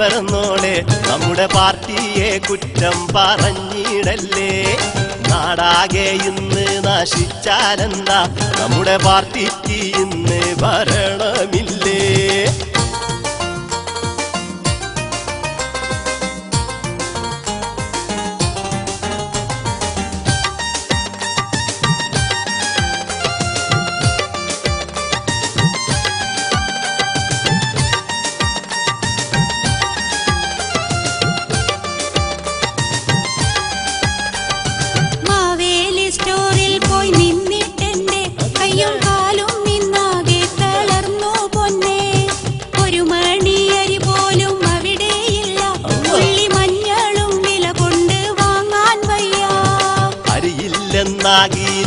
പിറന്നോളെ നമ്മുടെ പാർട്ടിയെ കുറ്റം പറഞ്ഞിടല്ലേ. നാടാകെ ഇന്ന് നശിച്ചാലെന്താ, നമ്മുടെ പാർട്ടിക്ക് ഇന്ന് ഭരണമില്ലേ.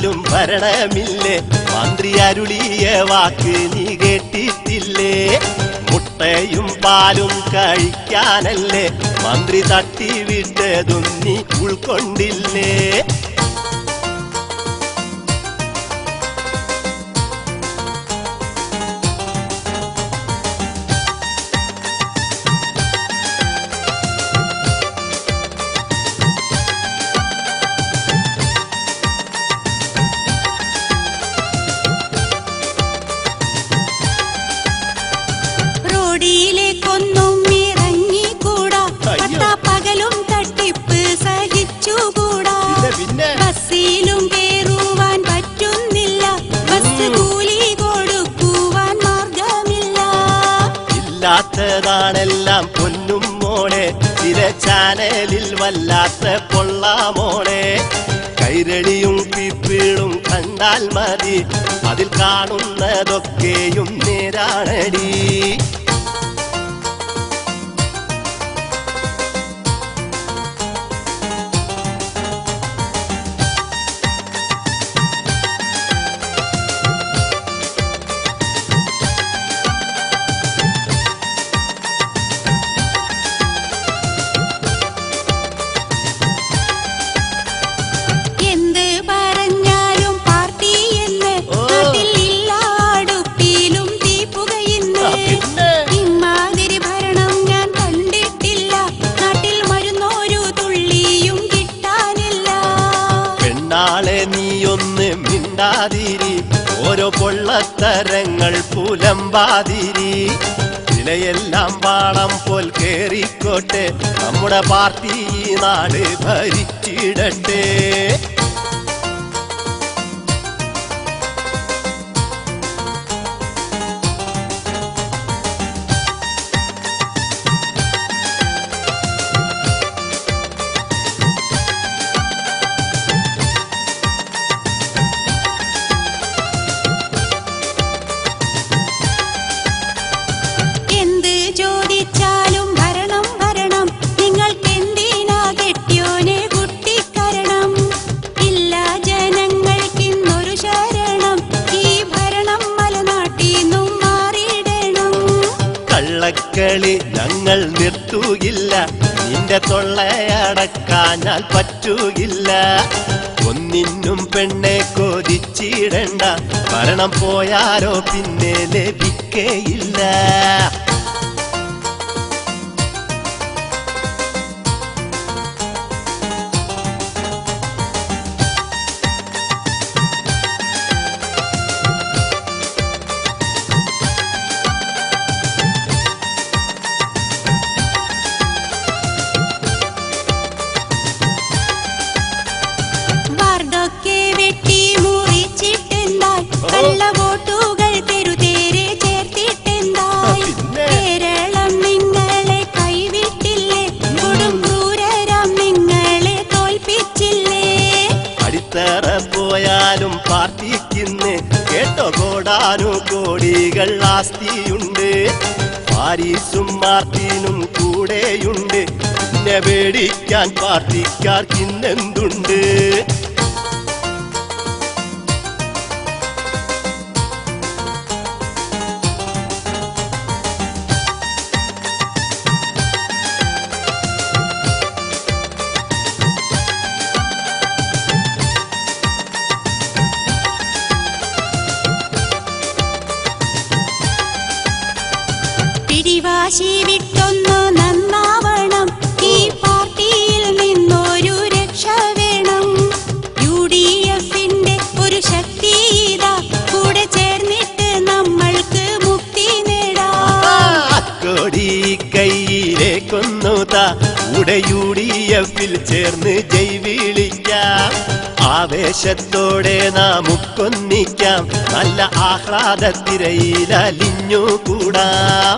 ും ഭരണമില്ലേ, മന്ത്രി അരുളിയ വാക്ക് നീ കേട്ടിട്ടില്ലേ. മുട്ടയും പാലും കഴിക്കാനല്ലേ മന്ത്രി തട്ടിവിട്ടതും നീ ഉൾക്കൊണ്ടില്ലേ. ബസ്സിലും കേറുവാൻ പറ്റുന്നില്ല, ബസ് കൂലി കൊടുക്കുവാൻ മാർഗമില്ല. ഇല്ലാത്തതാണെല്ലാം പൊന്നും മോളെ, ചില ചാനലിൽ വല്ലാത്ത പൊള്ളാമോളെ. കൈരളിയും പിപ്പിളും കണ്ടാൽ മതി, അതിൽ കാണുന്നതൊക്കെയും നേരാണടി. നീയൊന്ന് മിണ്ടാതിരി, ഓരോ പൊള്ളത്തരങ്ങൾ പുലമ്പാതിരി. ചിലയെല്ലാം പാളം പോൽ കേറിക്കോട്ടെ, നമ്മുടെ പാർട്ടി ഈ നാട് ഭരിച്ചിടട്ടെ. കളി ഞങ്ങൾ നിർത്തുകില്ല, നിന്റെ തൊള്ളയടക്കാഞ്ഞാൽ പറ്റുകില്ല. ഒന്നിനും പെണ്ണെ കൊതിച്ചിടണ്ട, ഭരണം പോയാലോ പിന്നെ ലഭിക്കയില്ല. പോയാലും പാർട്ടിക്കിന്ന് കേട്ടോ കോടാനുകോടികൾ ആസ്തിയുണ്ട്. പാരീസും മാർട്ടിനും കൂടെയുണ്ട്, പിന്നെ പേടിക്കാൻ പാർട്ടിക്കാർക്കിന്നെന്തുണ്ട്. പിടിവാശി വിട്ടൊന്നു നന്ന കൂടെ UDF-ൽ ചേർന്ന് ജയ് വിളിക്കാം. ആവേശത്തോടെ നമുക്കൊന്നിക്കാം, നല്ല ആഹ്ലാദത്തിരയിൽ അലിഞ്ഞു കൂടാം.